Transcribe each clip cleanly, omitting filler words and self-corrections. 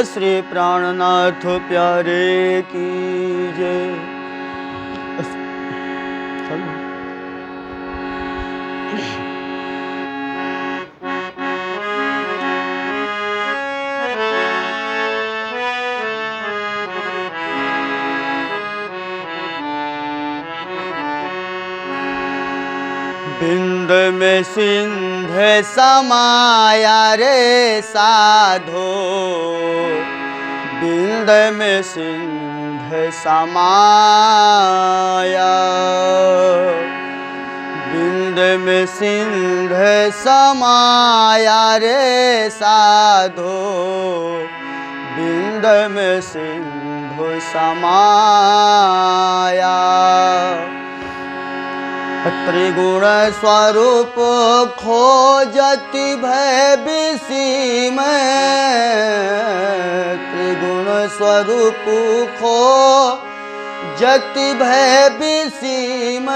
श्री प्राणनाथ प्यारे की जय। बिंद में सिंध समाया रे साधो, बिंद में सिंध समाया, बिंद में सिंध समाया रे साधो, बिंद में सिंधु समाया। त्रिगुण स्वरूप खोजति भय विसीम, त्रिगुण स्वरूप खोजति भय विसीम,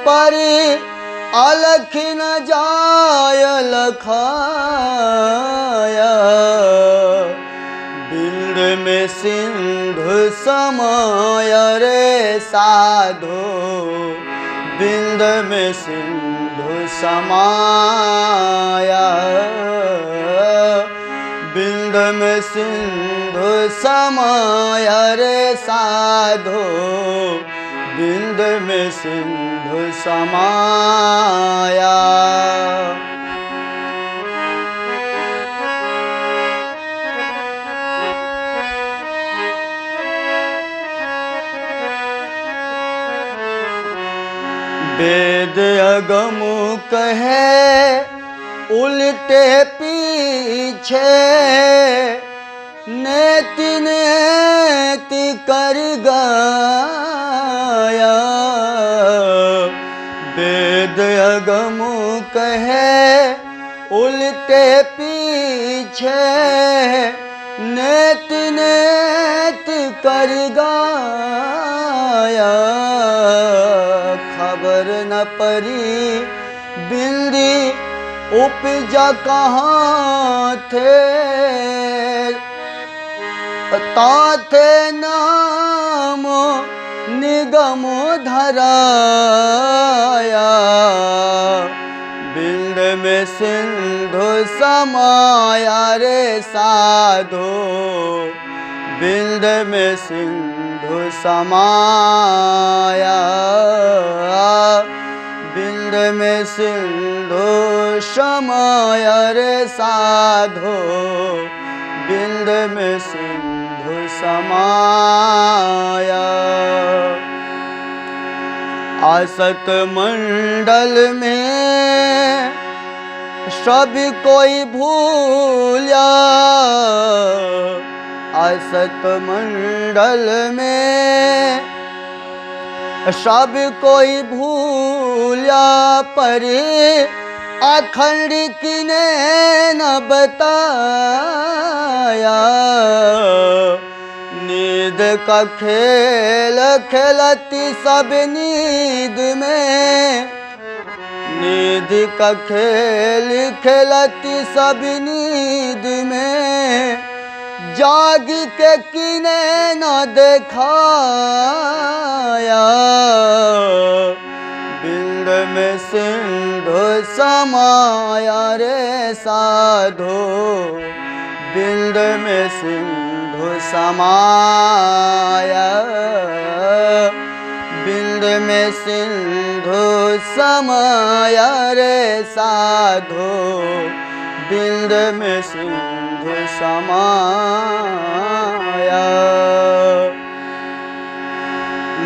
पर अलख न जाय लखाया। बिंद में सिंधु समाय रे साधो, बिंद में सिंधु समाया, बिंद में सिंधु समाया रे साधो, बिंद में सिंधु समाया। वेद अगम कहे उल्टे पीछे, नेति नेति कर गाया। वेद अगम कहे उल्टे पीछे, नेति नेति कर गाया। खबर न परी बिंदी उपजा कहाँ थे, ताथे नाम निगम धराया। बिंद में सिंधु समाया रे साधो, बिंद में सिंधु समाया, बिंद में सिंधु समाया रे साधो, बिंद में सिंधु समाया। आसत मंडल में सब कोई भूला, असत मंडल में सब कोई भूला, पर अखंड किने न बताया। नींद का खेल खेलती सब नींद में, नींद का खेल खेलती सब नींद में, जाग के किने न देखाया। बिंद में सिंधु समाया रे साधो, बिंद में सिंधु समाया, बिंद में सिंधु समाया रे साधो, बिंद में सिंधु समाया।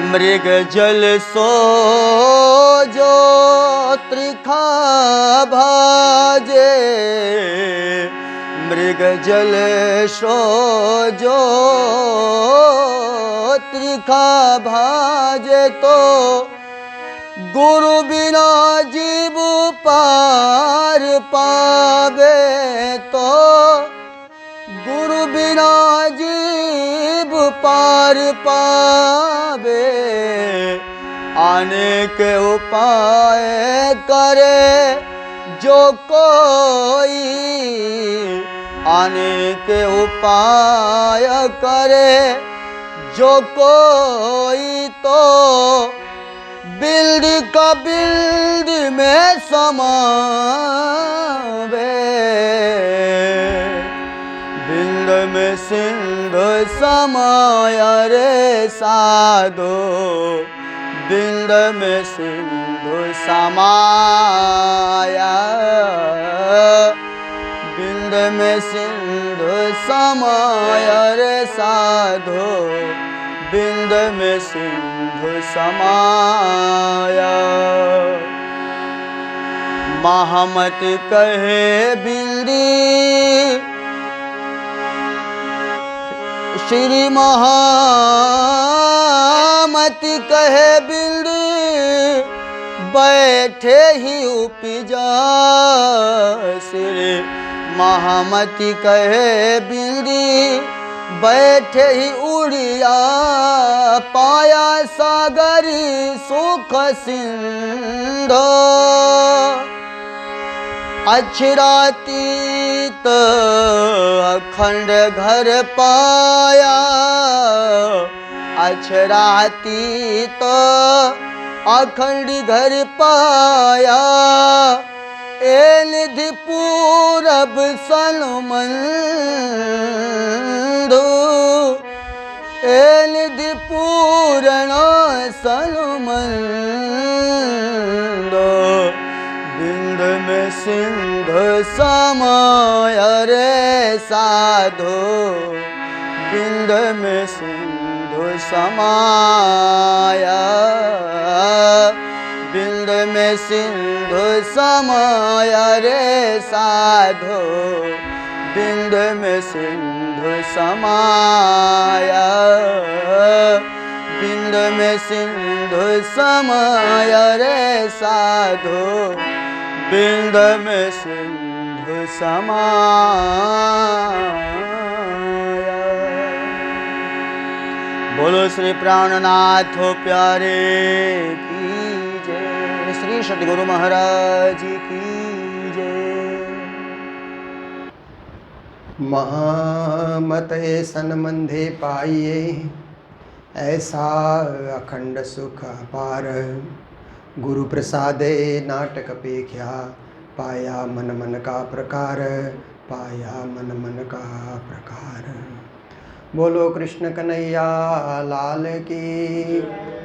मृग जल सो जो त्रिखा भाजे, मृग जल सो जो त्रिखा भाजे, तो गुरु बिना जीव पार पावे। तो गुरु बिना जीव पार पावे, आने के उपाय करे जो कोई, अनेक उपाय करे जो कोई तो बिल्ड का बिल्ड में समावे। बिल्ड में सिंधु समाय रे साधो, बिल्ड में सिंधु समाया। बिल्ड में सिंधु समाय रे साधो, बिल्ड में सिंधु समाया। महामति कहे बिल्डी, श्री महामति कहे बिल्डी, बैठे ही उपजा। श्री महामति कहे बिल्डी, बैठे ही उड़िया। पाया सागरी सुख सिंधु, अक्षरातीत अखंड घर पाया। अक्षरातीत अखंड घर पाया। ए निधि पूरब सलमंदो, ए निधि पूरण सलमंदो। बिंद में सिंधु समाय रे साधो, बिंद में सिंधु समाया। बिंद में सिंधु समाय रे साधो, बिंद में सिंधु समाया। बिंद में सिंधु समाय रे साधो, बिंद में सिंधु समाया। बोलो श्री प्राणनाथ प्यारे की जय। श्री सद्गुरु महाराज की जय। महामत सन्मंधे पाइए ऐसा अखंड सुख अपार। गुरु प्रसादे नाटक पेख्या, पाया मन मन का प्रकार, पाया मन मन का प्रकार। बोलो कृष्ण कन्हैया लाल की,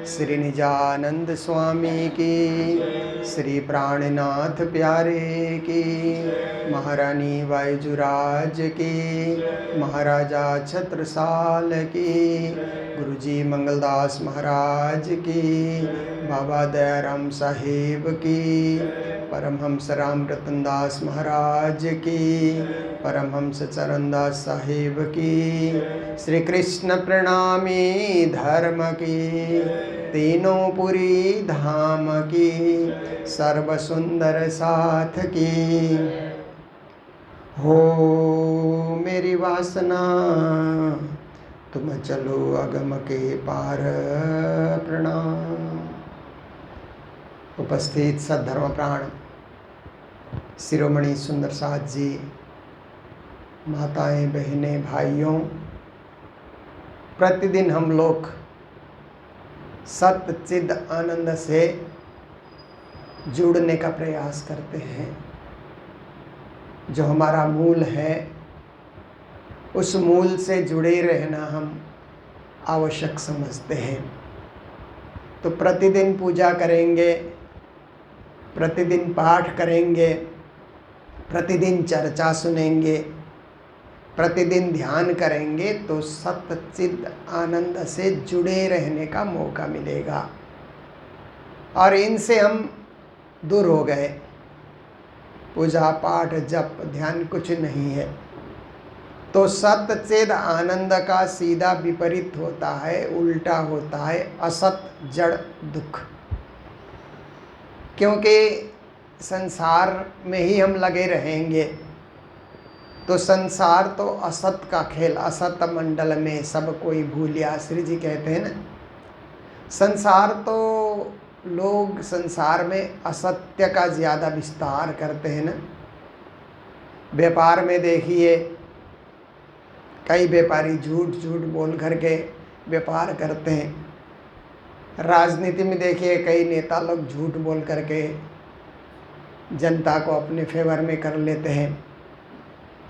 श्री निजानंद स्वामी की, श्री प्राणनाथ प्यारे की, महारानी वायुजुराज की, महाराजा छत्रसाल की, गुरुजी मंगलदास महाराज की, बाबा दयाराम साहेब की, परमहंस राम रतनदास महाराज की, परमहंस चरणदास साहेब की, श्री कृष्ण प्रणामी धर्म की, तीनों पुरी धाम की, सर्व सुंदर साथ की। हो मेरी वासना तुम चलो अगम के पार। प्रणाम। उपस्थित सद्धर्म प्राण शिरोमणि सुंदर साथ जी, माताएं, बहनें, भाइयों, प्रतिदिन हम लोग सत्य चिद आनंद से जुड़ने का प्रयास करते हैं। जो हमारा मूल है उस मूल से जुड़े रहना हम आवश्यक समझते हैं। तो प्रतिदिन पूजा करेंगे, प्रतिदिन पाठ करेंगे, प्रतिदिन चर्चा सुनेंगे, प्रतिदिन ध्यान करेंगे तो सत्चिद आनंद से जुड़े रहने का मौका मिलेगा। और इनसे हम दूर हो गए, पूजा पाठ जप ध्यान कुछ नहीं है, तो सत्चिद आनंद का सीधा विपरीत होता है, उल्टा होता है असत जड़ दुख। क्योंकि संसार में ही हम लगे रहेंगे तो संसार तो असत का खेल, असत मंडल में सब कोई भूलिया, श्री जी कहते हैं ना। संसार तो लोग संसार में असत्य का ज़्यादा विस्तार करते हैं ना। व्यापार में देखिए, कई व्यापारी झूठ झूठ बोल करके व्यापार करते हैं। राजनीति में देखिए कई नेता लोग झूठ बोल करके जनता को अपने फेवर में कर लेते हैं।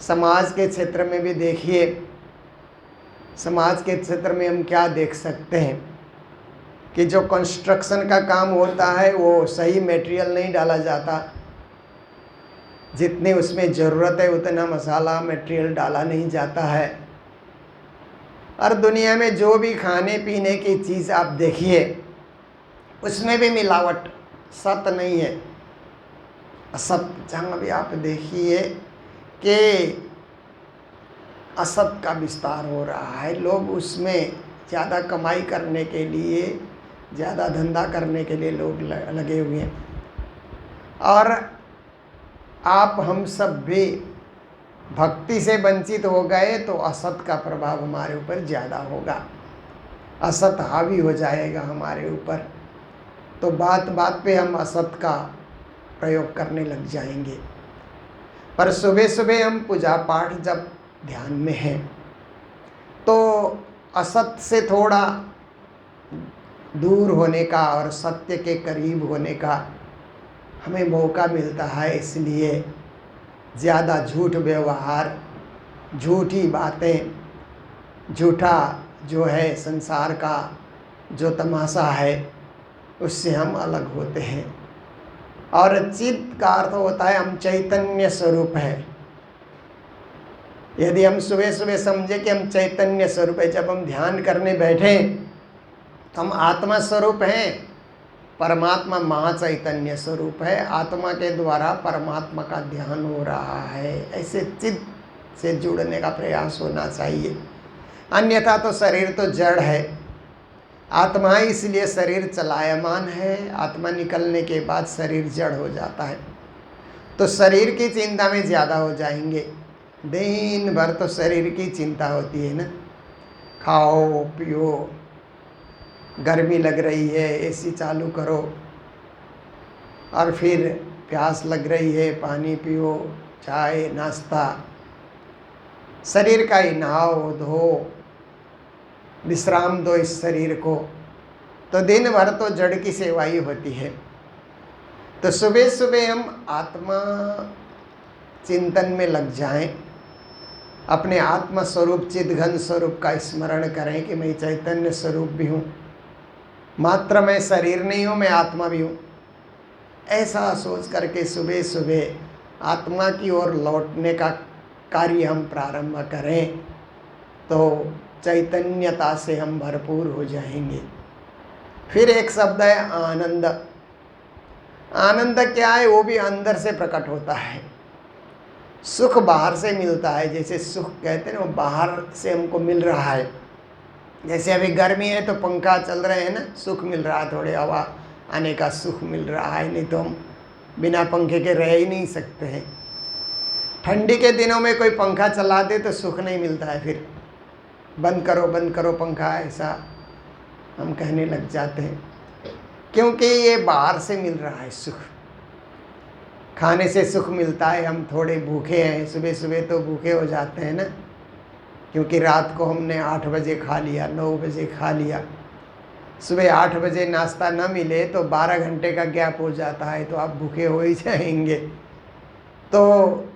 समाज के क्षेत्र में भी देखिए, समाज के क्षेत्र में हम क्या देख सकते हैं कि जो कंस्ट्रक्शन का काम होता है वो सही मटेरियल नहीं डाला जाता, जितनी उसमें ज़रूरत है उतना मसाला मटेरियल डाला नहीं जाता है। और दुनिया में जो भी खाने पीने की चीज़ आप देखिए उसमें भी मिलावट, सत्य नहीं है, असत। जहाँ भी आप देखिए कि असत का विस्तार हो रहा है, लोग उसमें ज़्यादा कमाई करने के लिए, ज़्यादा धंधा करने के लिए लोग लगे हुए हैं। और आप हम सब भी भक्ति से वंचित हो गए तो असत का प्रभाव हमारे ऊपर ज़्यादा होगा, असत हावी हो जाएगा हमारे ऊपर। तो बात बात पे हम असत का प्रयोग करने लग जाएंगे। पर सुबह सुबह हम पूजा पाठ जब ध्यान में हैं तो असत से थोड़ा दूर होने का और सत्य के करीब होने का हमें मौका मिलता है। इसलिए ज़्यादा झूठ व्यवहार, झूठी बातें, झूठा जो है संसार का जो तमाशा है उससे हम अलग होते हैं। और चित्त का अर्थ होता है हम चैतन्य स्वरूप है। यदि हम सुबह सुबह समझे कि हम चैतन्य स्वरूप है, जब हम ध्यान करने बैठे तो हम आत्मा स्वरूप हैं, परमात्मा महाचैतन्य स्वरूप है, आत्मा के द्वारा परमात्मा का ध्यान हो रहा है। ऐसे चित्त से जुड़ने का प्रयास होना चाहिए। अन्यथा तो शरीर तो जड़ है, आत्मा ही, इसलिए शरीर चलायमान है। आत्मा निकलने के बाद शरीर जड़ हो जाता है, तो शरीर की चिंता में ज़्यादा हो जाएंगे। दिन भर तो शरीर की चिंता होती है ना, खाओ पियो, गर्मी लग रही है एसी चालू करो, और फिर प्यास लग रही है पानी पियो, चाय नाश्ता, शरीर का ही नहाओ धो, विश्राम दो इस शरीर को। तो दिन भर तो जड़ की सेवा ही होती है। तो सुबह सुबह हम आत्मा चिंतन में लग जाएं, अपने आत्मा स्वरूप चिद्घन स्वरूप का स्मरण करें कि मैं चैतन्य स्वरूप भी हूँ, मात्र मैं शरीर नहीं हूँ, मैं आत्मा भी हूँ। ऐसा सोच करके सुबह सुबह आत्मा की ओर लौटने का कार्य हम प्रारंभ करें तो चैतन्यता से हम भरपूर हो जाएंगे। फिर एक शब्द है आनंद। आनंद क्या है? वो भी अंदर से प्रकट होता है। सुख बाहर से मिलता है, जैसे सुख कहते हैं ना, वो बाहर से हमको मिल रहा है। जैसे अभी गर्मी है तो पंखा चल रहे हैं ना, सुख मिल रहा है, थोड़े हवा आने का सुख मिल रहा है, नहीं तो हम बिना पंखे के रह ही नहीं सकते हैं। ठंडी के दिनों में कोई पंखा चला दे तो सुख नहीं मिलता है, फिर बंद करो पंखा, ऐसा हम कहने लग जाते हैं, क्योंकि ये बाहर से मिल रहा है सुख। खाने से सुख मिलता है, हम थोड़े भूखे हैं, सुबह सुबह तो भूखे हो जाते हैं ना, क्योंकि रात को हमने 8 बजे खा लिया, 9 बजे खा लिया। सुबह 8 बजे नाश्ता न मिले तो 12 घंटे का गैप हो जाता है, तो आप भूखे हो ही जाएंगे। तो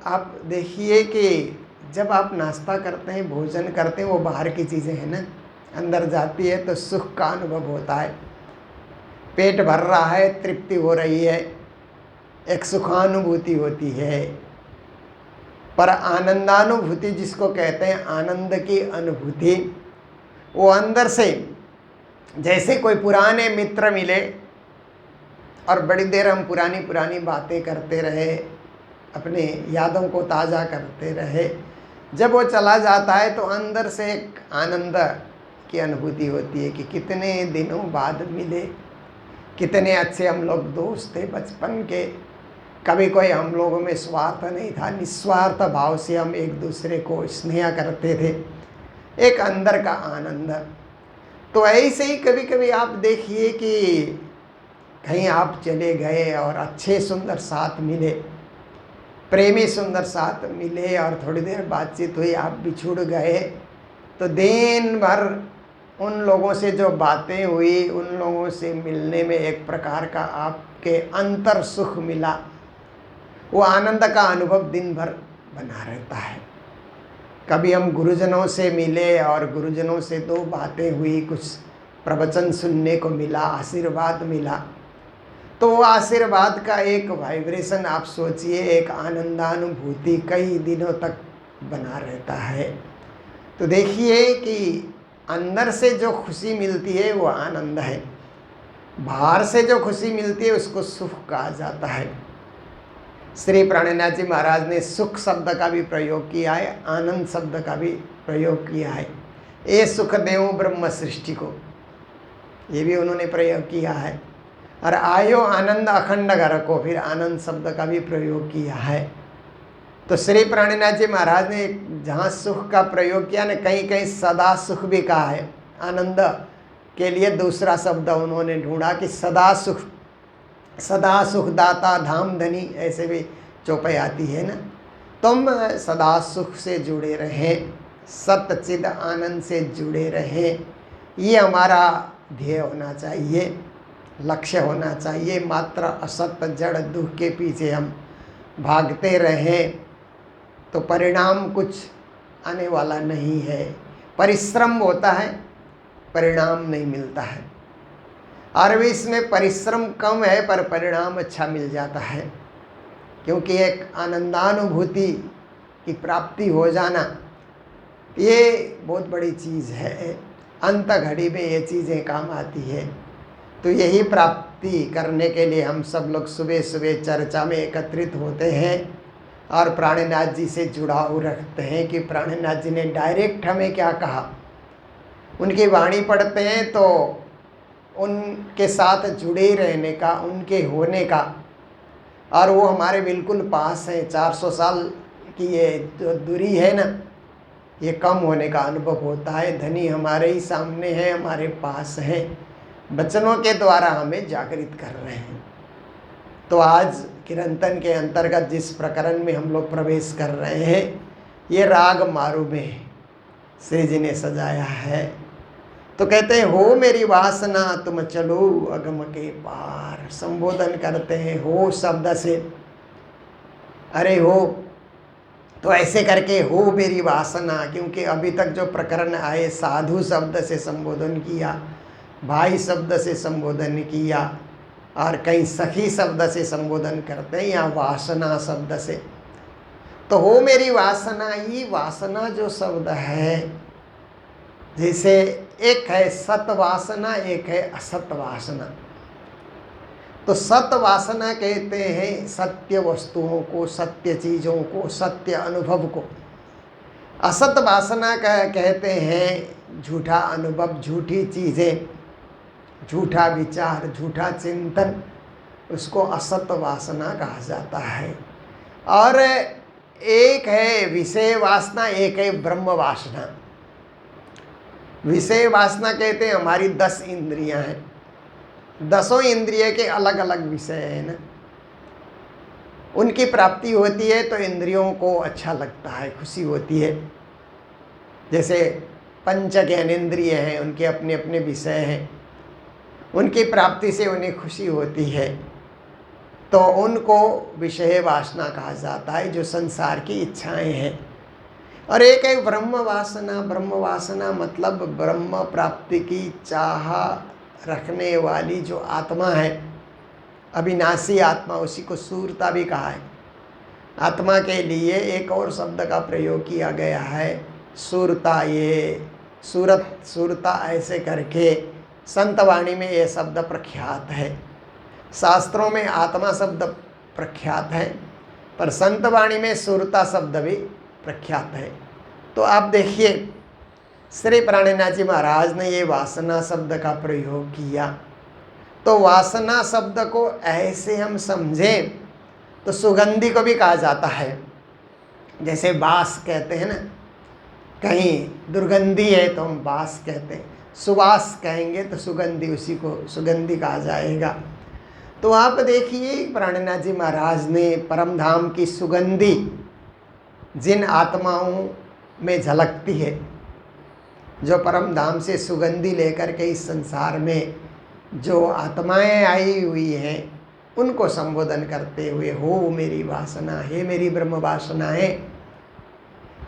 आप देखिए कि जब आप नाश्ता करते हैं, भोजन करते हैं, वो बाहर की चीज़ें हैं ना, अंदर जाती है तो सुख का अनुभव होता है। पेट भर रहा है, तृप्ति हो रही है, एक सुखानुभूति होती है। पर आनंदानुभूति जिसको कहते हैं, आनंद की अनुभूति, वो अंदर से जैसे कोई पुराने मित्र मिले और बड़ी देर हम पुरानी बातें करते रहे, अपने यादों को ताज़ा करते रहे, जब वो चला जाता है तो अंदर से एक आनंद की अनुभूति होती है कि कितने दिनों बाद मिले, कितने अच्छे हम लोग दोस्त थे बचपन के, कभी कोई हम लोगों में स्वार्थ नहीं था, निस्वार्थ भाव से हम एक दूसरे को स्नेह करते थे, एक अंदर का आनंद। तो ऐसे ही कभी कभी आप देखिए कि कहीं आप चले गए और अच्छे सुंदर साथ मिले, प्रेमी सुंदर साथ मिले, और थोड़ी देर बातचीत हुई, आप बिछुड़ गए, तो दिन भर उन लोगों से जो बातें हुई, उन लोगों से मिलने में एक प्रकार का आपके अंतर सुख मिला, वो आनंद का अनुभव दिन भर बना रहता है। कभी हम गुरुजनों से मिले और गुरुजनों से दो बातें हुई, कुछ प्रवचन सुनने को मिला, आशीर्वाद मिला, तो वो आशीर्वाद का एक वाइब्रेशन आप सोचिए, एक आनंदानुभूति कई दिनों तक बना रहता है। तो देखिए कि अंदर से जो खुशी मिलती है वो आनंद है, बाहर से जो खुशी मिलती है उसको सुख कहा जाता है। श्री प्राणनाथ जी महाराज ने सुख शब्द का भी प्रयोग किया है, आनंद शब्द का भी प्रयोग किया है। ए सुख देव ब्रह्म सृष्टि को, ये भी उन्होंने प्रयोग किया है। और आयो आनंद अखंड घर को, फिर आनंद शब्द का भी प्रयोग किया है। तो श्री प्राणनाथ जी महाराज ने जहाँ सुख का प्रयोग किया ना, कहीं कहीं सदा सुख भी कहा है। आनंद के लिए दूसरा शब्द उन्होंने ढूंढा कि सदा सुख, सदा सुखदाता धाम धनी, ऐसे भी चौपाई आती है ना। तुम सदा सुख से जुड़े रहें, सतचिद आनंद से जुड़े रहें, ये हमारा ध्येय होना चाहिए, लक्ष्य होना चाहिए। मात्र असत जड़ दुख के पीछे हम भागते रहें तो परिणाम कुछ आने वाला नहीं है। परिश्रम होता है, परिणाम नहीं मिलता है। और भी इसमें परिश्रम कम है पर परिणाम अच्छा मिल जाता है, क्योंकि एक आनंदानुभूति की प्राप्ति हो जाना ये बहुत बड़ी चीज़ है। अंत घड़ी में ये चीज़ें काम आती है। तो यही प्राप्ति करने के लिए हम सब लोग सुबह सुबह चर्चा में एकत्रित होते हैं और प्राणनाथ जी से जुड़ाव रखते हैं कि प्राणनाथ जी ने डायरेक्ट हमें क्या कहा। उनकी वाणी पढ़ते हैं तो उनके साथ जुड़े रहने का, उनके होने का, और वो हमारे बिल्कुल पास हैं। 400 साल की ये जो दूरी है ना, ये कम होने का अनुभव होता है। धनी हमारे ही सामने है, हमारे पास है, वचनों के द्वारा हमें जागृत कर रहे हैं। तो आज कीर्तन के अंतर्गत जिस प्रकरण में हम लोग प्रवेश कर रहे हैं, ये राग मारू में श्री जी ने सजाया है। तो कहते हैं, हो मेरी वासना तुम चलो अगम के पार। संबोधन करते हैं हो शब्द से, अरे हो, तो ऐसे करके हो मेरी वासना। क्योंकि अभी तक जो प्रकरण आए, साधु शब्द से संबोधन किया, भाई शब्द से संबोधन किया, और कहीं सखी शब्द से संबोधन करते हैं, या वासना शब्द से। तो हो मेरी वासना, ये वासना जो शब्द है, जैसे एक है सत वासना, एक है असत वासना। तो सत वासना कहते हैं सत्य वस्तुओं को, सत्य चीज़ों को, सत्य अनुभव को। असत वासना कहते हैं झूठा अनुभव, झूठी चीज़ें, झूठा विचार, झूठा चिंतन, उसको असत वासना कहा जाता है। और एक है विषय वासना, एक है ब्रह्म वासना। विषय वासना कहते हैं हमारी 10 इंद्रियां हैं, 10 इंद्रिय के अलग अलग विषय हैं ना, उनकी प्राप्ति होती है तो इंद्रियों को अच्छा लगता है, खुशी होती है। जैसे पंच ज्ञानेंद्रिय हैं, उनके अपने अपने विषय हैं, उनकी प्राप्ति से उन्हें खुशी होती है, तो उनको विषय वासना कहा जाता है, जो संसार की इच्छाएं हैं। और एक है ब्रह्म वासना। ब्रह्म वासना मतलब ब्रह्म प्राप्ति की चाह रखने वाली जो आत्मा है, अविनाशी आत्मा, उसी को सूरता भी कहा है। आत्मा के लिए एक और शब्द का प्रयोग किया गया है, सूरता। ये सूरत, सूरता ऐसे करके संत वाणी में ये शब्द प्रख्यात है। शास्त्रों में आत्मा शब्द प्रख्यात है, पर संत वाणी में सूरता शब्द भी प्रख्यात है। तो आप देखिए, श्री प्राणनाथ जी महाराज ने ये वासना शब्द का प्रयोग किया। तो वासना शब्द को ऐसे हम समझें तो सुगंधि को भी कहा जाता है। जैसे बास कहते हैं ना, कहीं दुर्गंधी है तो हम बास कहते हैं, सुवास कहेंगे तो सुगंधि, उसी को सुगंधि कहा जाएगा। तो आप देखिए, प्राणनाथ जी महाराज ने परम धाम की सुगंधि जिन आत्माओं में झलकती है, जो परम धाम से सुगंधि लेकर के इस संसार में जो आत्माएं आई हुई हैं उनको संबोधन करते हुए, हो मेरी वासना, हे मेरी ब्रह्म वासनाएं,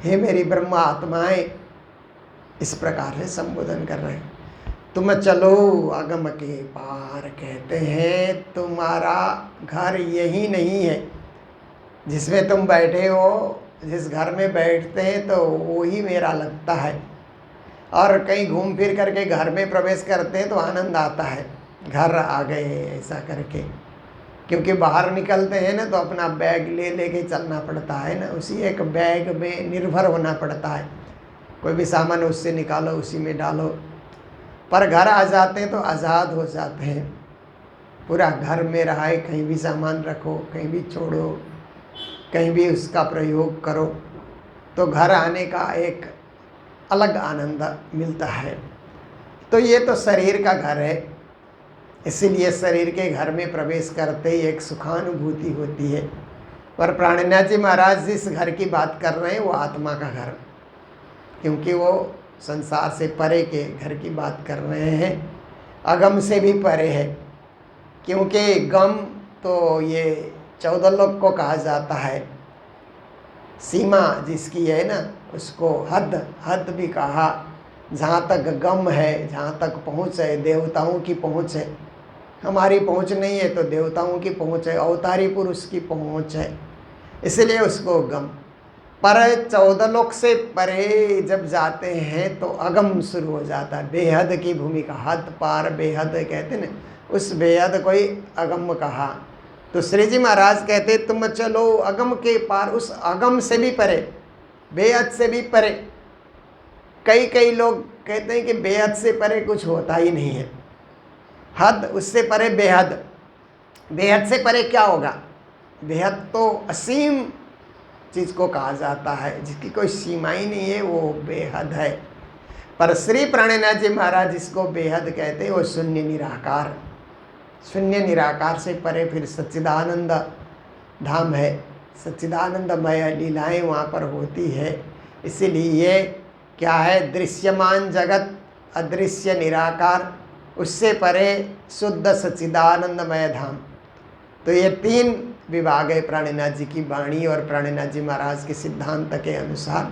हे मेरी ब्रह्म आत्माएं, इस प्रकार से संबोधन कर रहे हैं। तुम चलो अगम के पार, कहते हैं तुम्हारा घर यही नहीं है जिसमें तुम बैठे हो। जिस घर में बैठते हैं तो वो ही मेरा लगता है, और कहीं घूम फिर करके घर में प्रवेश करते हैं तो आनंद आता है, घर आ गए ऐसा करके। क्योंकि बाहर निकलते हैं ना तो अपना बैग ले लेके चलना पड़ता है ना, उसी एक बैग में निर्भर होना पड़ता है। कोई भी सामान उससे निकालो उसी में डालो। पर घर आ जाते हैं तो आज़ाद हो जाते हैं, पूरा घर में रहा है, कहीं भी सामान रखो, कहीं भी छोड़ो, कहीं भी उसका प्रयोग करो, तो घर आने का एक अलग आनंद मिलता है। तो ये तो शरीर का घर है, इसीलिए शरीर के घर में प्रवेश करते ही एक सुखानुभूति होती है। पर प्राणनाथ जी महाराज जिस घर की बात कर रहे हैं वो आत्मा का घर, क्योंकि वो संसार से परे के घर की बात कर रहे हैं, अगम से भी परे है। क्योंकि गम तो ये 14 लोक को कहा जाता है, सीमा जिसकी है ना उसको हद भी कहा। जहाँ तक गम है, जहाँ तक पहुँच है, देवताओं की पहुँच है, हमारी पहुँच नहीं है तो देवताओं की पहुँच है, अवतारी पुरुष की पहुँच है, इसलिए उसको गम। पर 14 लोक से परे जब जाते हैं तो अगम शुरू हो जाता है, बेहद की भूमिका, हद पार बेहद कहते ना, उस बेहद को ही अगम कहा। तो श्री जी महाराज कहते तुम चलो अगम के पार, उस अगम से भी परे, बेहद से भी परे। कई लोग कहते हैं कि बेहद से परे कुछ होता ही नहीं है, हद उससे परे बेहद। बेहद से परे क्या होगा? बेहद तो असीम चीज़ को कहा जाता है, जिसकी कोई सीमा ही नहीं है, वो बेहद है। पर श्री प्राणनाथ जी महाराज जिसको बेहद कहते हैं वो शून्य निराकार, शून्य निराकार से परे फिर सच्चिदानंद धाम है, सच्चिदानंदमय लीलाएं वहाँ पर होती है। इसीलिए ये क्या है, दृश्यमान जगत, अदृश्य निराकार, उससे परे शुद्ध सच्चिदानंदमय धाम। तो ये 3 विभाग है प्राणनाथ जी की वाणी और प्राणनाथ जी महाराज के सिद्धांत के अनुसार।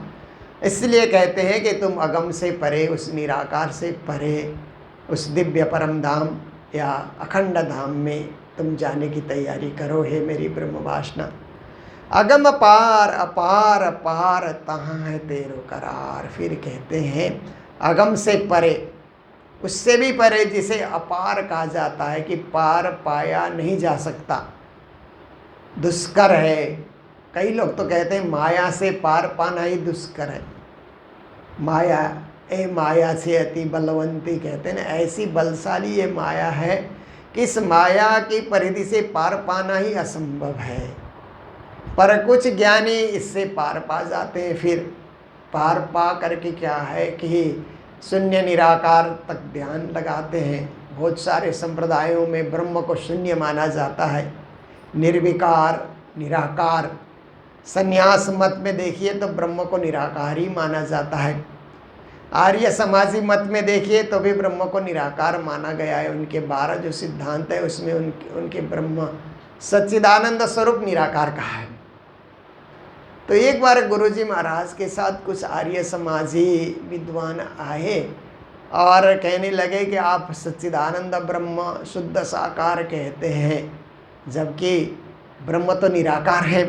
इसलिए कहते हैं कि तुम अगम से परे, उस निराकार से परे, उस दिव्य परम धाम या अखंड धाम में तुम जाने की तैयारी करो, हे मेरी ब्रह्म वासना। अगम पार अपार पार तहाँ है तेरो करार। फिर कहते हैं अगम से परे, उससे भी परे जिसे अपार कहा जाता है कि पार पाया नहीं जा सकता, दुष्कर है। कई लोग तो कहते हैं माया से पार पाना ही दुष्कर है। माया, ए माया से अति बलवंती, कहते हैं ना, ऐसी बलशाली ये माया है कि इस माया की परिधि से पार पाना ही असंभव है। पर कुछ ज्ञानी इससे पार पा जाते हैं। फिर पार पा करके क्या है कि शून्य निराकार तक ध्यान लगाते हैं। बहुत सारे संप्रदायों में ब्रह्म को शून्य माना जाता है, निर्विकार निराकार। संन्यास मत में देखिए तो ब्रह्म को निराकार ही माना जाता है। आर्य समाजी मत में देखिए तो भी ब्रह्म को निराकार माना गया है। उनके 12 जो सिद्धांत है उसमें उनके ब्रह्म सच्चिदानंद स्वरूप निराकार कहा है। तो एक बार गुरुजी महाराज के साथ कुछ आर्य समाजी विद्वान आए और कहने लगे कि आप सच्चिदानंद ब्रह्म शुद्ध साकार कहते हैं, जबकि ब्रह्म तो निराकार है।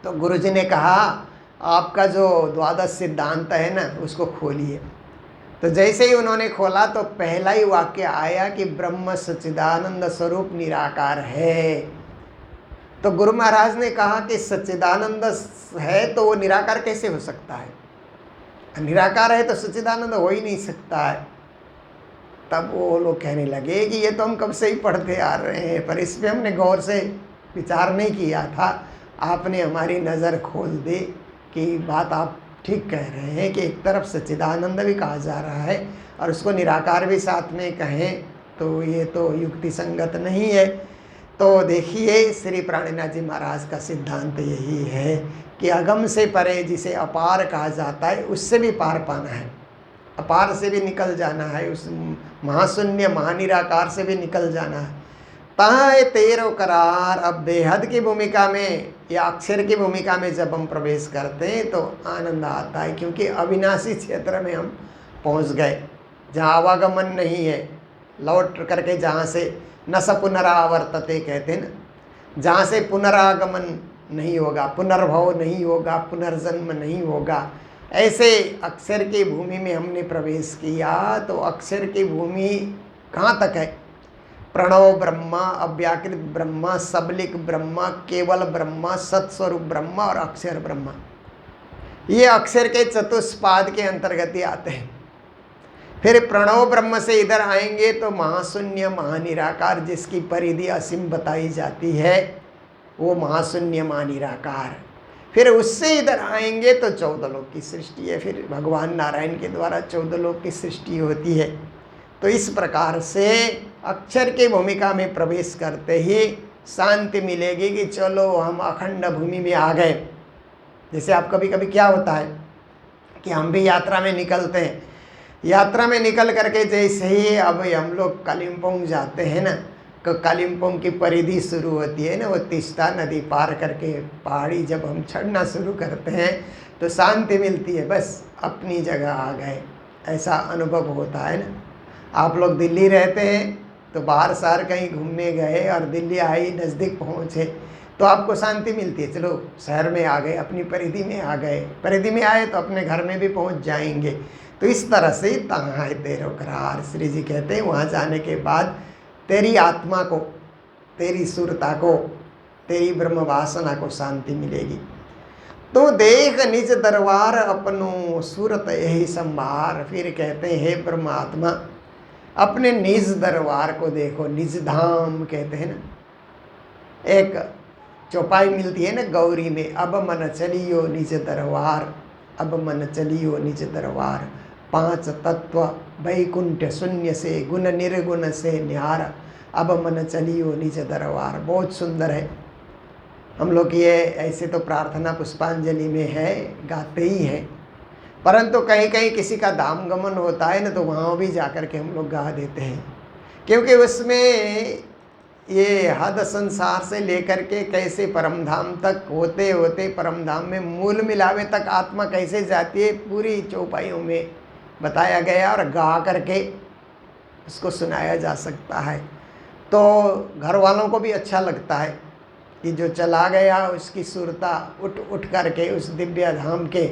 तो गुरुजी ने कहा आपका जो 12 सिद्धांत है ना उसको खोलिए। तो जैसे ही उन्होंने खोला तो पहला ही वाक्य आया कि ब्रह्म सच्चिदानंद स्वरूप निराकार है। तो गुरु महाराज ने कहा कि सच्चिदानंद है तो वो निराकार कैसे हो सकता है? निराकार है तो सच्चिदानंद हो ही नहीं सकता है। तब वो लोग कहने लगे कि ये तो हम कब से ही पढ़ते आ रहे हैं, पर इस पर हमने गौर से विचार नहीं किया था। आपने हमारी नज़र खोल दी कि बात आप ठीक कह रहे हैं कि एक तरफ सच्चिदानंद भी कहा जा रहा है और उसको निराकार भी साथ में कहें तो ये तो युक्ति संगत नहीं है। तो देखिए श्री प्राणनाथ जी महाराज का सिद्धांत यही है कि अगम से परे जिसे अपार कहा जाता है उससे भी पार पाना है। अपार से भी निकल जाना है, उस महाशून्य महानिराकार से भी निकल जाना है। तहाँ है तेरो करार। अब बेहद की भूमिका में या अक्षर की भूमिका में जब हम प्रवेश करते हैं तो आनंद आता है, क्योंकि अविनाशी क्षेत्र में हम पहुंच गए, जहाँ आवागमन नहीं है, लौट करके जहाँ से न स पुनरावर्तते कहते हैं ना, जहाँ से पुनरागमन नहीं होगा, पुनर्भव नहीं होगा, पुनर्जन्म नहीं होगा, ऐसे अक्षर की भूमि में हमने प्रवेश किया। तो अक्षर की भूमि कहाँ तक है? प्रणव ब्रह्मा, अव्याकृत ब्रह्मा, सबलिक ब्रह्मा, केवल ब्रह्मा, सत्स्वरूप ब्रह्मा और अक्षर ब्रह्मा, ये अक्षर के चतुष्पाद के अंतर्गत ही आते हैं। फिर प्रणव ब्रह्म से इधर आएंगे तो महाशून्य महानिराकार, जिसकी परिधि असीम बताई जाती है, वो महाशून्य महानिराकार। फिर उससे इधर आएंगे तो 14 लोक की सृष्टि है, फिर भगवान नारायण के द्वारा 14 लोक की सृष्टि होती है। तो इस प्रकार से अक्षर की भूमिका में प्रवेश करते ही शांति मिलेगी कि चलो हम अखंड भूमि में आ गए। जैसे आप कभी कभी क्या होता है कि हम भी यात्रा में निकलते हैं, यात्रा में निकल करके जैसे ही अब हम लोग कालिम्पोंग जाते हैं ना, तो कालिम्पोंग की परिधि शुरू होती है ना, वो तीस्ता नदी पार करके पहाड़ी जब हम चढ़ना शुरू करते हैं तो शांति मिलती है, बस अपनी जगह आ गए, ऐसा अनुभव होता है ना। आप लोग दिल्ली रहते हैं तो बाहर शहर कहीं घूमने गए और दिल्ली आई, नज़दीक पहुँचे तो आपको शांति मिलती है, चलो शहर में आ गए, अपनी परिधि में आ गए, परिधि में आए तो अपने घर में भी पहुँच जाएंगे। तो इस तरह से तहाँ है तेरो करार। श्री जी कहते हैं वहाँ जाने के बाद तेरी आत्मा को, तेरी सुरता को, तेरी ब्रह्म वासना को शांति मिलेगी। तो देख निज दरबार अपनो, सूरत यही संभार। फिर कहते हैं हे ब्रह्मात्मा, अपने निज दरबार को देखो। निज धाम कहते हैं ना, एक चौपाई मिलती है ना गौरी में, अब मन चलियो निज दरबार, अब मन चलियो निज दरबार। 5 तत्व वैकुंठ शून्य से, गुण निर्गुण से न्यार, अब मन चलियो निज दरबार। बहुत सुंदर है। हम लोग ये ऐसे तो प्रार्थना पुष्पांजलि में है, गाते ही हैं, परंतु कहीं कहीं किसी का धाम गमन होता है ना, तो वहाँ भी जाकर के हम लोग गा देते हैं, क्योंकि उसमें ये हद संसार से लेकर के कैसे परम धाम तक होते होते परम धाम में मूल मिलावे तक आत्मा कैसे जाती है, पूरी चौपाइयों में बताया गया और गा करके उसको सुनाया जा सकता है। तो घर वालों को भी अच्छा लगता है कि जो चला गया उसकी सुरता उठ करके उस दिव्य धाम के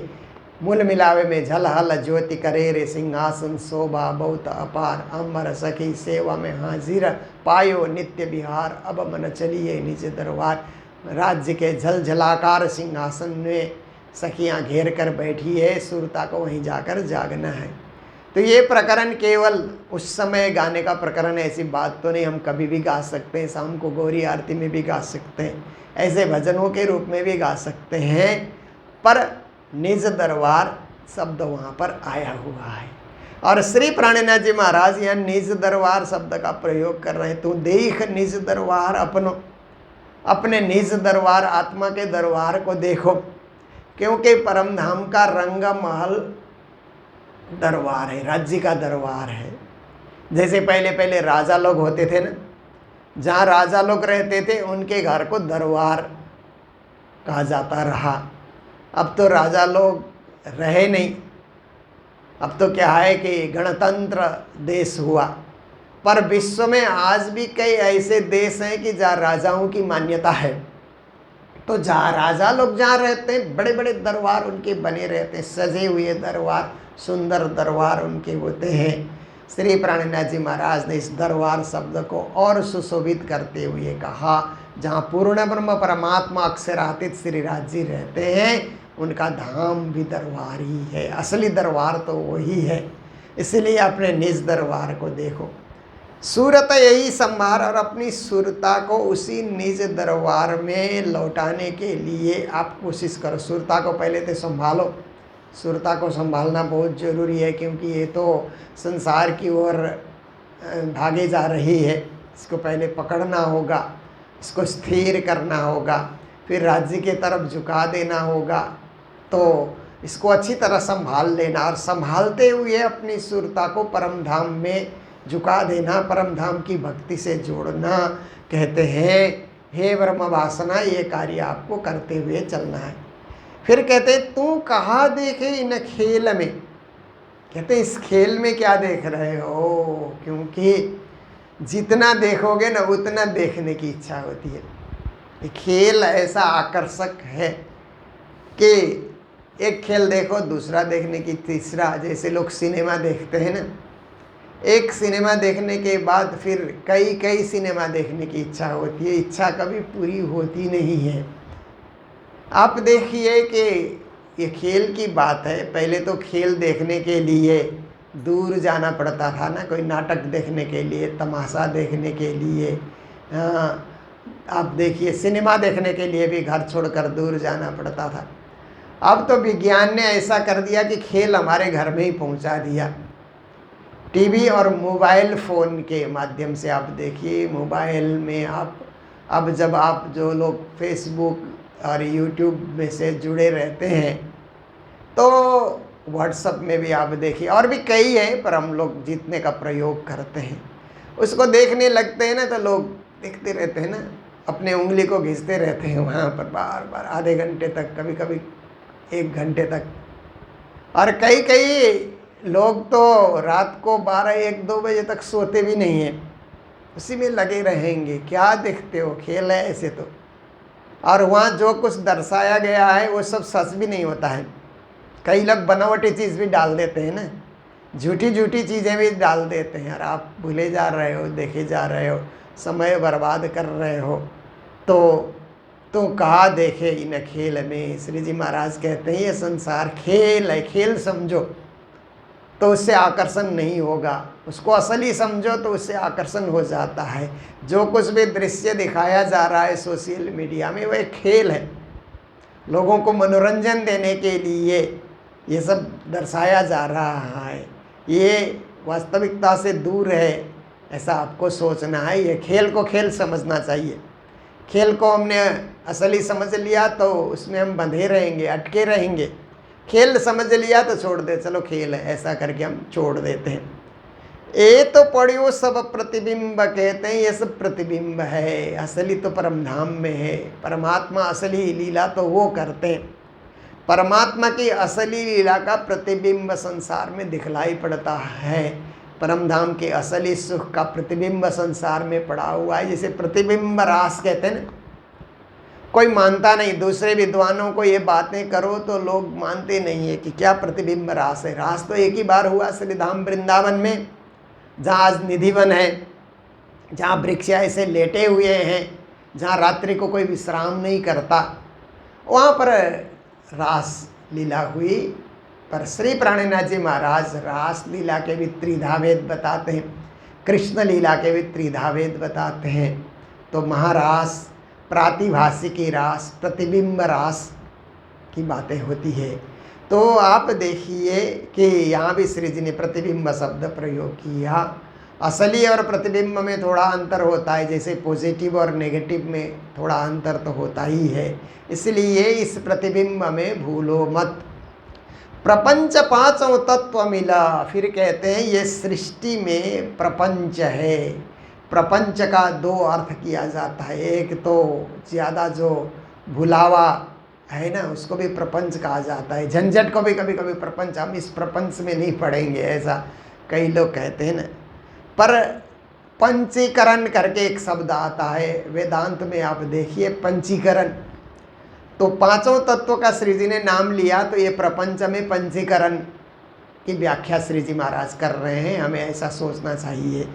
मूल मिलावे में झलहल ज्योति करे रे, सिंहासन शोभा बहुत अपार, अमर सखी सेवा में हाजिर, पायो नित्य बिहार, अब मन चलिए निज दरबार। राज्य के झलझलाकार सिंहासन में सखियां घेर कर बैठी है, सुरता को वहीं जाकर जागना है। तो ये प्रकरण केवल उस समय गाने का प्रकरण है, ऐसी बात तो नहीं, हम कभी भी गा सकते हैं, शाम को गौरी आरती में भी गा सकते हैं, ऐसे भजनों के रूप में भी गा सकते हैं, पर निज दरबार शब्द वहाँ पर आया हुआ है। और श्री प्राणनाथ जी महाराज यहाँ निज दरबार शब्द का प्रयोग कर रहे हैं। तू देख निज दरबार अपनो, अपने निज दरबार आत्मा के दरबार को देखो, क्योंकि परम धाम का रंग महल दरबार है, राज्य का दरबार है। जैसे पहले पहले राजा लोग होते थे ना, जहाँ राजा लोग रहते थे उनके घर को दरबार कहा जाता रहा। अब तो राजा लोग रहे नहीं, अब तो क्या है कि गणतंत्र देश हुआ, पर विश्व में आज भी कई ऐसे देश हैं कि जहाँ राजाओं की मान्यता है। तो जहाँ राजा लोग जहाँ रहते हैं बड़े बड़े दरबार उनके बने रहते हैं, सजे हुए दरबार, सुंदर दरबार उनके होते हैं। श्री प्राणनाथ जी महाराज ने इस दरबार शब्द को और सुशोभित करते हुए कहा, जहाँ पूर्ण ब्रह्म परमात्मा अक्षरातीत श्री राज जी रहते हैं, उनका धाम भी दरबार ही है। असली दरबार तो वही है, इसलिए अपने निज दरबार को देखो। सूरत यही संभार, और अपनी सुरता को उसी निज दरबार में लौटाने के लिए आप कोशिश करो। सुरता को पहले तो संभालो, सुरता को संभालना बहुत ज़रूरी है, क्योंकि ये तो संसार की ओर भागे जा रही है। इसको पहले पकड़ना होगा, इसको स्थिर करना होगा, फिर राज्य के तरफ झुका देना होगा, तो इसको अच्छी तरह संभाल लेना और संभालते हुए अपनी सुरता को परम धाम में झुका देना, परम धाम की भक्ति से जोड़ना। कहते हैं हे ब्रह्म वासना, ये कार्य आपको करते हुए चलना है। फिर कहते तू कहाँ देखे इन खेल में। कहते इस खेल में क्या देख रहे हो, क्योंकि जितना देखोगे ना उतना देखने की इच्छा होती है। ये खेल ऐसा आकर्षक है कि एक खेल देखो दूसरा देखने की तीसरा। जैसे लोग सिनेमा देखते हैं ना, एक सिनेमा देखने के बाद फिर कई कई सिनेमा देखने की इच्छा होती है, इच्छा कभी पूरी होती नहीं है। आप देखिए कि ये खेल की बात है, पहले तो खेल देखने के लिए दूर जाना पड़ता था ना, कोई नाटक देखने के लिए, तमाशा देखने के लिए। आप देखिए सिनेमा देखने के लिए भी घर छोड़कर दूर जाना पड़ता था। अब तो विज्ञान ने ऐसा कर दिया कि खेल हमारे घर में ही पहुंचा दिया। टीवी और मोबाइल फ़ोन के माध्यम से आप देखिए, मोबाइल में आप अब जब आप जो लोग फेसबुक और यूट्यूब में से जुड़े रहते हैं तो व्हाट्सएप में भी आप देखिए, और भी कई हैं पर हम लोग जितने का प्रयोग करते हैं उसको देखने लगते हैं ना, तो लोग देखते रहते हैं ना, अपने उंगली को घिसते रहते हैं वहाँ पर बार बार आधे घंटे तक, कभी कभी 1 घंटे तक। और कई कई लोग तो रात को 12-1-2 बजे तक सोते भी नहीं हैं, उसी में लगे रहेंगे। क्या देखते हो, खेल है ऐसे तो। और वहाँ जो कुछ दर्शाया गया है वो सब सच भी नहीं होता है। कई लोग बनावटी चीज़ भी डाल देते हैं ना, झूठी झूठी चीज़ें भी डाल देते हैं, और आप भूले जा रहे हो, देखे जा रहे हो, समय बर्बाद कर रहे हो। तो कहाँ देखे इन खेल में। श्री जी महाराज कहते हैं ये संसार खेल है, खेल समझो तो उससे आकर्षण नहीं होगा, उसको असली समझो तो उससे आकर्षण हो जाता है। जो कुछ भी दृश्य दिखाया जा रहा है सोशल मीडिया में वो एक खेल है, लोगों को मनोरंजन देने के लिए ये सब दर्शाया जा रहा है। ये वास्तविकता से दूर है, ऐसा आपको सोचना है। ये खेल को खेल समझना चाहिए। खेल को हमने असली समझ लिया तो उसमें हम बंधे रहेंगे, अटके रहेंगे। खेल समझ लिया तो छोड़ दे, चलो खेल है, ऐसा करके हम छोड़ देते हैं। ये तो पढ़ियो सब प्रतिबिंब, कहते हैं ये सब प्रतिबिंब है, असली तो परम धाम में है। परमात्मा असली लीला तो वो करते हैं, परमात्मा की असली लीला का प्रतिबिंब संसार में दिखलाई पड़ता है। परम धाम के असली सुख का प्रतिबिंब संसार में पड़ा हुआ है। जैसे प्रतिबिंब रास कहते हैं ना, कोई मानता नहीं। दूसरे विद्वानों को ये बातें करो तो लोग मानते नहीं है कि क्या प्रतिबिंब रास है। रास तो एक ही बार हुआ श्रीधाम वृंदावन में, जहाँ आज निधिवन है, जहाँ वृक्ष ऐसे लेटे हुए हैं, जहाँ रात्रि को कोई विश्राम नहीं करता, वहाँ पर रास लीला हुई। पर श्री प्राणनाथ जी महाराज रास लीला के भी त्रिधावेद बताते हैं, कृष्ण लीला के भी त्रिधावेद बताते हैं। तो महारास, प्रातिभाषिकी रास, प्रतिबिंब रास की बातें होती है। तो आप देखिए कि यहाँ भी श्री जी ने प्रतिबिंब शब्द प्रयोग किया। असली और प्रतिबिंब में थोड़ा अंतर होता है, जैसे पॉजिटिव और नेगेटिव में थोड़ा अंतर तो होता ही है, इसलिए इस प्रतिबिंब में भूलो मत। प्रपंच पांचों तत्व मिला। फिर कहते हैं ये सृष्टि में प्रपंच है। प्रपंच का 2 अर्थ किया जाता है। एक तो ज़्यादा जो भुलावा है ना, उसको भी प्रपंच कहा जाता है। झंझट को भी कभी कभी प्रपंच, हम इस प्रपंच में नहीं पड़ेंगे, ऐसा कई लोग कहते हैं ना। पर पंचीकरण करके एक शब्द आता है वेदांत में, आप देखिए पंचीकरण। तो पांचों तत्वों का श्री जी ने नाम लिया, तो ये प्रपंच में पंचीकरण की व्याख्या श्री जी महाराज कर रहे हैं। हमें ऐसा सोचना चाहिए।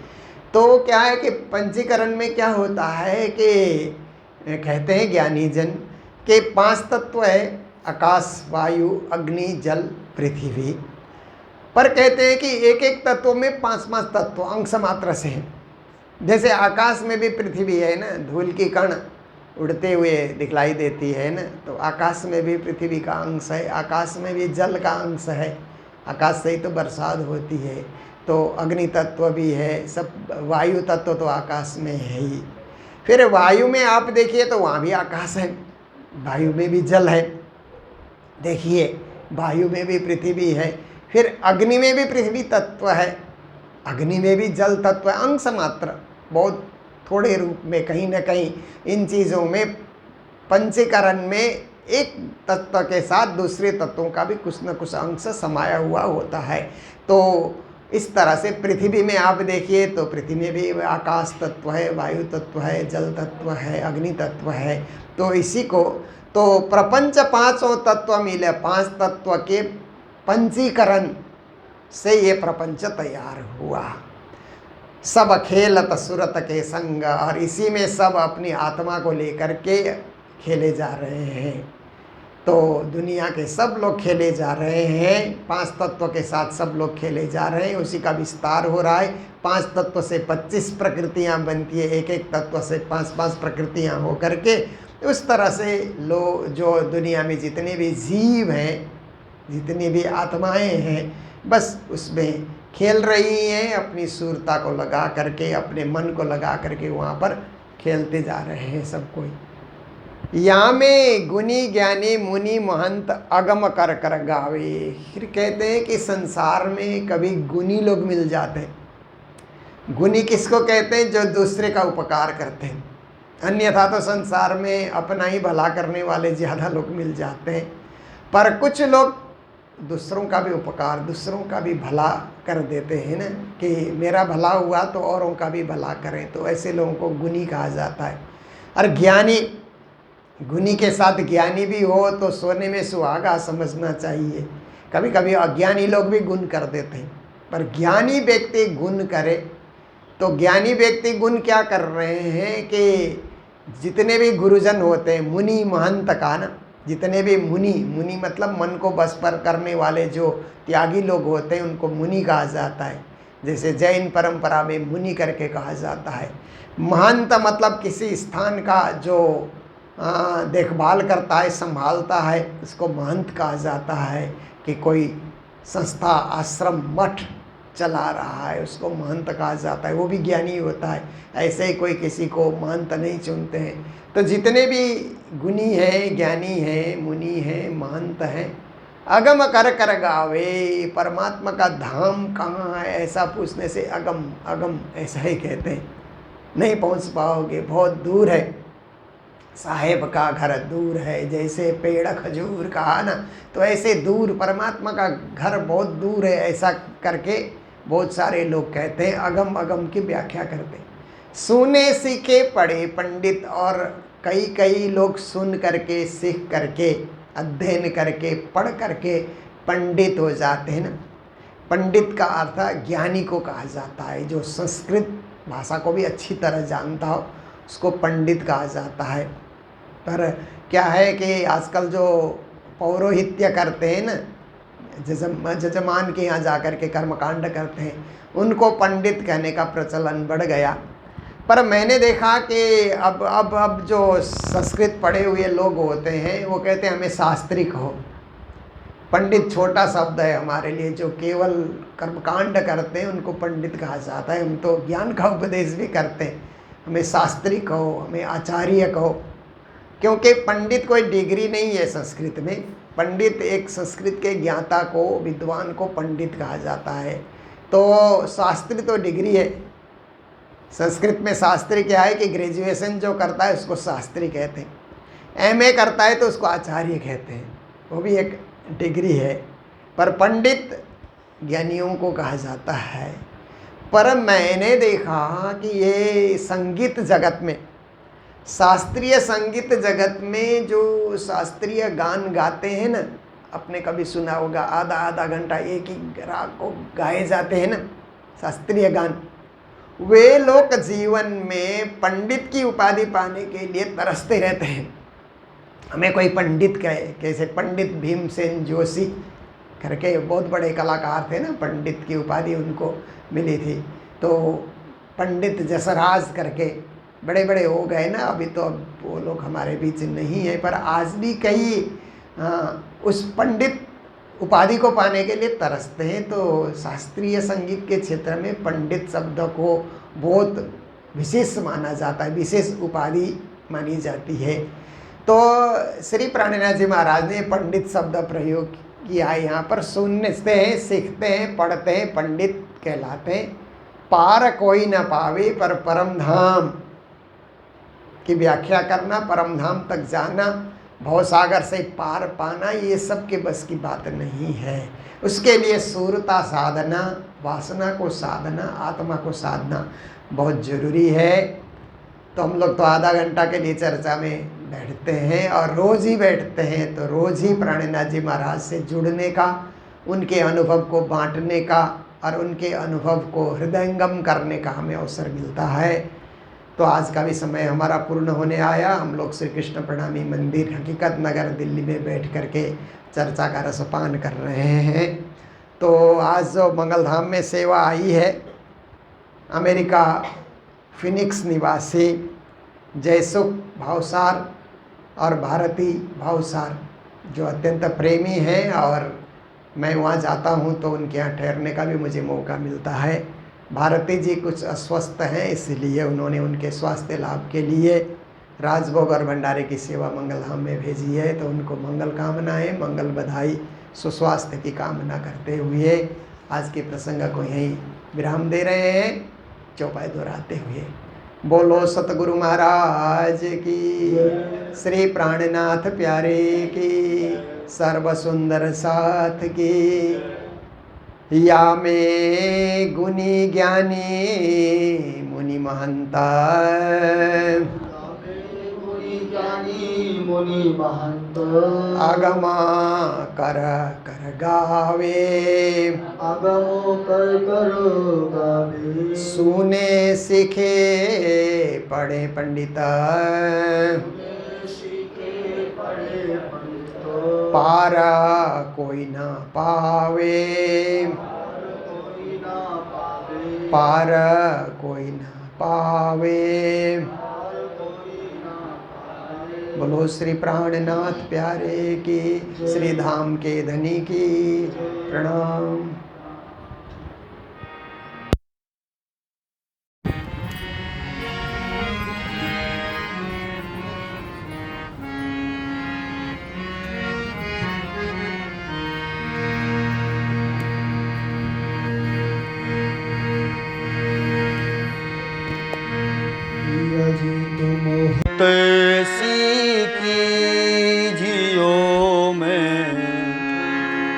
तो क्या है कि पंचीकरण में क्या होता है कि कहते हैं ज्ञानी जन के 5 तत्व है, आकाश, वायु, अग्नि, जल, पृथ्वी। पर कहते हैं कि एक एक तत्व में 5-5 तत्व अंश मात्र से हैं। जैसे आकाश में भी पृथ्वी है ना, धूल की कण उड़ते हुए दिखलाई देती है ना, तो आकाश में भी पृथ्वी का अंश है। आकाश में भी जल का अंश है, आकाश से ही तो बरसात होती है। तो अग्नि तत्व भी है, सब वायु तत्व तो आकाश में है ही। फिर वायु में आप देखिए तो वहाँ भी आकाश है, वायु में भी जल है। देखिए वायु में भी पृथ्वी है, फिर अग्नि में भी पृथ्वी तत्व है, अग्नि में भी जल तत्व है, अंश मात्र, बहुत थोड़े रूप में। कहीं ना कहीं इन चीज़ों में पंचीकरण में एक तत्व के साथ दूसरे तत्वों का भी कुछ न कुछ अंश समाया हुआ होता है। तो इस तरह से पृथ्वी में आप देखिए तो पृथ्वी में भी आकाश तत्व है, वायु तत्व है, जल तत्व है, अग्नि तत्व है। तो इसी को तो प्रपंच पांचों तत्व मिले, पांच तत्व के पंचीकरण से ये प्रपंच तैयार हुआ। सब खेलत सुरत के संग, और इसी में सब अपनी आत्मा को लेकर के खेले जा रहे हैं। तो दुनिया के सब लोग खेले जा रहे हैं, पांच तत्व के साथ सब लोग खेले जा रहे हैं, उसी का विस्तार हो रहा है। पांच तत्व से 25 प्रकृतियां बनती है, एक एक तत्व से 5-5 प्रकृतियां हो करके उस तरह से लोग जो दुनिया में जितने भी जीव हैं, जितनी भी आत्माएं हैं, बस उसमें खेल रही हैं, अपनी सूरता को लगा करके, अपने मन को लगा करके वहाँ पर खेलते जा रहे हैं सब कोई। यहाँ में गुनी ज्ञानी मुनि महंत अगम कर कर गावे। फिर कहते हैं कि संसार में कभी गुनी लोग मिल जाते हैं। गुनी किसको कहते हैं? जो दूसरे का उपकार करते हैं। अन्यथा तो संसार में अपना ही भला करने वाले ज़्यादा लोग मिल जाते हैं, पर कुछ लोग दूसरों का भी उपकार, दूसरों का भी भला कर देते हैं ना, कि मेरा भला हुआ तो औरों का भी भला करें, तो ऐसे लोगों को गुनी कहा जाता है। और ज्ञानी, गुनी के साथ ज्ञानी भी हो तो सोने में सुहागा समझना चाहिए। कभी कभी अज्ञानी लोग भी गुण कर देते हैं, पर ज्ञानी व्यक्ति गुण करे तो ज्ञानी व्यक्ति गुण क्या कर रहे हैं कि जितने भी गुरुजन होते हैं, मुनि महंत का ना, जितने भी मुनि, मुनि मतलब मन को बस पर करने वाले जो त्यागी लोग होते हैं उनको मुनि कहा जाता है। जैसे जैन परंपरा में मुनि करके कहा जाता है। महंत मतलब किसी स्थान का जो देखभाल करता है, संभालता है, उसको महंत कहा जाता है। कि कोई संस्था, आश्रम, मठ चला रहा है, उसको महंत कहा जाता है, वो भी ज्ञानी होता है। ऐसे ही कोई किसी को महंत नहीं चुनते हैं। तो जितने भी गुणी हैं, ज्ञानी हैं, मुनि हैं, महंत हैं, अगम कर कर गावे। परमात्मा का धाम कहाँ है ऐसा पूछने से अगम अगम ऐसा ही कहते हैं। नहीं पहुँच पाओगे, बहुत दूर है, साहेब का घर दूर है। जैसे पेड़ खजूर कहा ना, तो ऐसे दूर परमात्मा का घर बहुत दूर है, ऐसा करके बहुत सारे लोग कहते हैं, अगम अगम की व्याख्या करते हैं। सुने सीखे पढ़े पंडित, और कई कई लोग सुन करके, सीख करके, अध्ययन करके, पढ़ करके पंडित हो जाते हैं ना। पंडित का अर्थ ज्ञानी को कहा जाता है। जो संस्कृत भाषा को भी अच्छी तरह जानता हो उसको पंडित कहा जाता है। पर क्या है कि आजकल जो पौरोहित्य करते हैं ना, जजमान के यहाँ जा कर के कर्मकांड करते हैं, उनको पंडित कहने का प्रचलन बढ़ गया। पर मैंने देखा कि अब जो संस्कृत पढ़े हुए लोग होते हैं वो कहते हैं हमें शास्त्री कहो। पंडित छोटा शब्द है हमारे लिए। जो केवल कर्मकांड करते हैं उनको पंडित कहा जाता है। हम तो ज्ञान का उपदेश भी करते हैं, हमें शास्त्री कहो, हमें आचार्य कहो, क्योंकि पंडित कोई डिग्री नहीं है संस्कृत में। पंडित एक संस्कृत के ज्ञाता को, विद्वान को पंडित कहा जाता है। तो शास्त्री तो डिग्री है। संस्कृत में शास्त्री क्या है कि ग्रेजुएशन जो करता है उसको शास्त्री कहते हैं, एमए करता है तो उसको आचार्य कहते हैं, वो भी एक डिग्री है। पर पंडित ज्ञानियों को कहा जाता है। पर मैंने देखा कि ये संगीत जगत में, शास्त्रीय संगीत जगत में जो शास्त्रीय गान गाते हैं ना, आपने कभी सुना होगा, आधा आधा घंटा एक ही राग को गाए जाते हैं ना शास्त्रीय गान, वे लोग जीवन में पंडित की उपाधि पाने के लिए तरसते रहते हैं। हमें कोई पंडित कहे, कैसे पंडित भीमसेन जोशी करके बहुत बड़े कलाकार थे ना, पंडित की उपाधि उनको मिली थी। तो पंडित जसराज करके बड़े बड़े हो गए ना, अभी तो अब वो लोग हमारे बीच नहीं है, पर आज भी कई उस पंडित उपाधि को पाने के लिए तरसते हैं। तो शास्त्रीय संगीत के क्षेत्र में पंडित शब्द को बहुत विशेष माना जाता है, विशेष उपाधि मानी जाती है। तो श्री प्राणनाथ जी महाराज ने पंडित शब्द प्रयोग कि यहाँ पर सुनते हैं, सीखते हैं, पढ़ते हैं, पंडित कहलाते हैं। पार कोई न पावे पर परम धाम की व्याख्या करना, परम धाम तक जाना, भवसागर से पार पाना, ये सब के बस की बात नहीं है। उसके लिए सूरता साधना, वासना को साधना, आत्मा को साधना बहुत जरूरी है। तो हम लोग तो आधा घंटा के लिए चर्चा में बैठते हैं और रोज़ ही बैठते हैं। तो रोज़ ही प्राणनाथ जी महाराज से जुड़ने का, उनके अनुभव को बांटने का और उनके अनुभव को हृदयंगम करने का हमें अवसर मिलता है। तो आज का भी समय हमारा पूर्ण होने आया। हम लोग श्री कृष्ण प्रणामी मंदिर हकीकत नगर दिल्ली में बैठ कर के चर्चा का रसपान कर रहे हैं। तो आज जो मंगलधाम में सेवा आई है, अमेरिका फिनिक्स निवासी जयसुख भावसार और भारती भावसार जो अत्यंत प्रेमी हैं, और मैं वहाँ जाता हूँ तो उनके यहाँ ठहरने का भी मुझे मौका मिलता है। भारती जी कुछ अस्वस्थ हैं, इसलिए उन्होंने उनके स्वास्थ्य लाभ के लिए राजभोग और भंडारे की सेवा मंगलधाम में भेजी है। तो उनको मंगल कामनाएं, मंगल बधाई, सुस्वास्थ्य की कामना करते हुए आज के प्रसंग को यहीं विराम दे रहे हैं, चौपाई दोहराते हुए। बोलो सतगुरु महाराज की, श्री प्राणनाथ प्यारे की, सर्व सुंदर साथ की। या में गुणी ज्ञानी मुनि महंता, मुनि महंत आगमा कर कर गावे, आगमो कर कर गावे। सुने सीखे पढ़े पंडित, पारा कोई ना पावे, पार कोई ना पावे। बोलो श्री प्राणनाथ प्यारे की, श्री धाम के धनी की प्रणाम।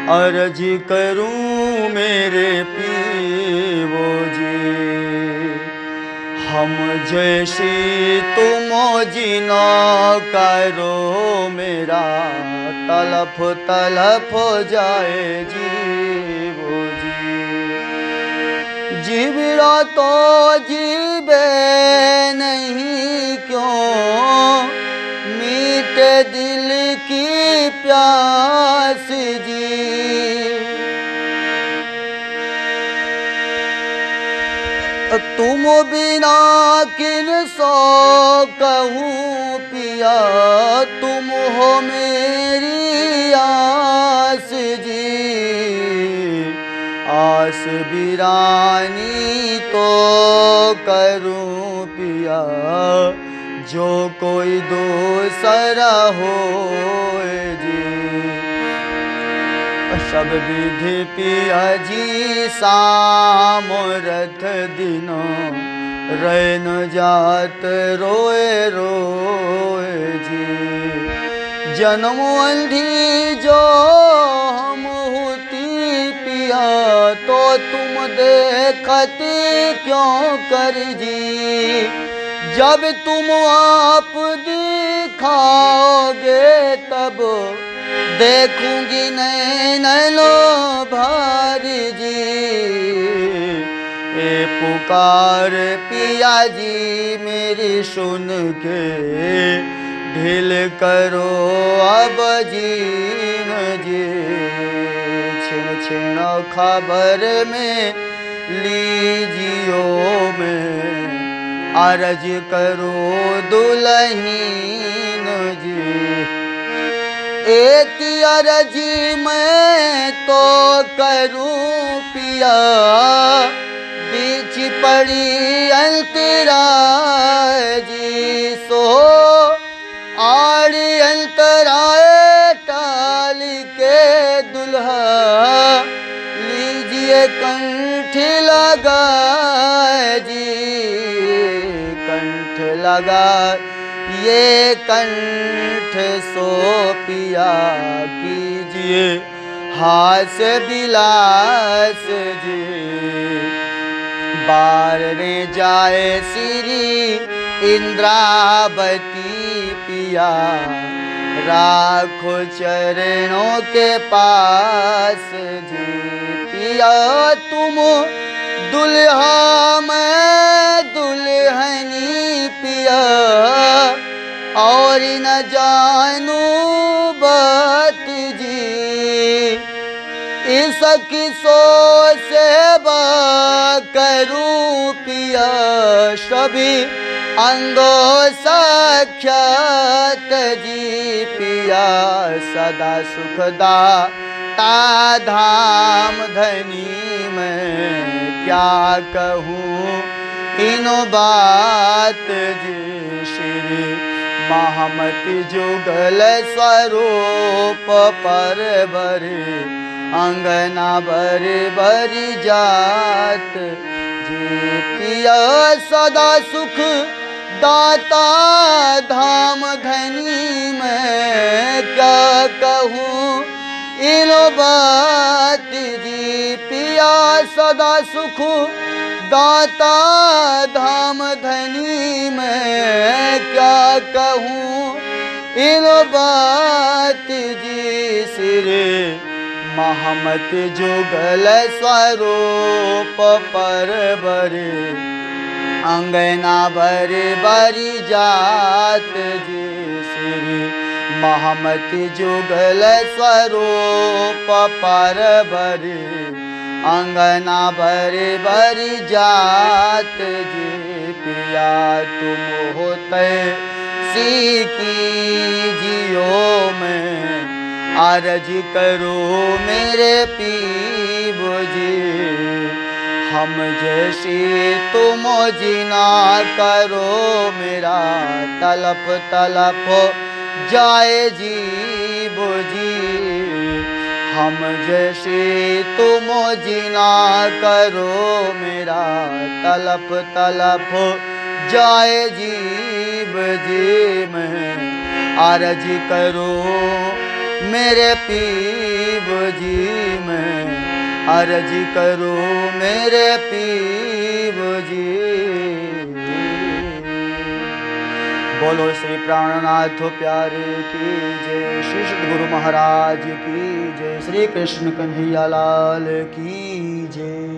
अर्ज करूं मेरे पीवो जी, हम जैसी तुम जिना करो, मेरा तलफ तलफ जाए जीवो जी। जीवरा तो जीवे नहीं क्यों, मीठे दिल की प्यास जी। तुम बिना किन सो कहूँ पिया, तुम हो मेरी आस जी। आस बिरानी तो करूँ पिया, जो कोई दूसरा हो जी। सब विधि पिया जी सामरथ दिनों, रैन जात रोए रोए जी। जन्म अंधी जो हम होती पिया, तो तुम देखती क्यों कर जी। जब तुम आप दिखाओगे तब देखूंगी नैन लो भारी जी। ए पुकार पिया जी मेरी सुन के, ढील करो अब जीन जी। छिन छिन खबर में लीजियो में, अर्ज करो दुल्हीन जी। एक अर्जी मैं तो करूं पिया, बीच पड़ी अंतरा जी। सो आड़ी अंतराए टाल के दुल्हन कंठ लगा जी, कंठ लगा ये कंठ सो पिया कीजिए हास बिलास जी। बारने जाए श्री इंद्रावती पिया, राखो चरणों के पास जी। पिया तुम दुल्हा मैं दुल्हनी पिया, और न जानू बात जी। इस किसो सेवा करूं पिया, सभी अंगों साक्षात जी। पिया सदा सुखदा ता धाम धनी मैं क्या कहूँ इन बात जी। श्री महामति जुगल स्वरूप पर बरे, अंगना बरे बरी जात जी। पिया सदा सुख दाता धाम धनी मैं क्या कहूँ इन बात जी। पिया सदा सुख दाता धाम धनी मैं क्या कहूँ इन बात जी। श्री महामत जुगल स्वरूप पर बरे, अंगना बरे बरी जात जी। श्री महामत जुगल स्वरूप पर बरे, अंगना बरे बरी जात जी। पिया तुम होते सीखी जियो में, आरज करो मेरे पीबो जी। हम जैसी तुम जिना करो मेरा, तलप तलप जाए जीवो जी। हम जैसे तुम जिना करो मेरा, तलप तलप जाए जीव जी। मैं आरज करो मेरे पीब जी, मैं अर्ज करो मेरे पीब जी। बोलो श्री प्राणनाथ प्यारे की जय, श्री सद्गुरु महाराज की जय, श्री कृष्ण कन्हैया लाल की जय।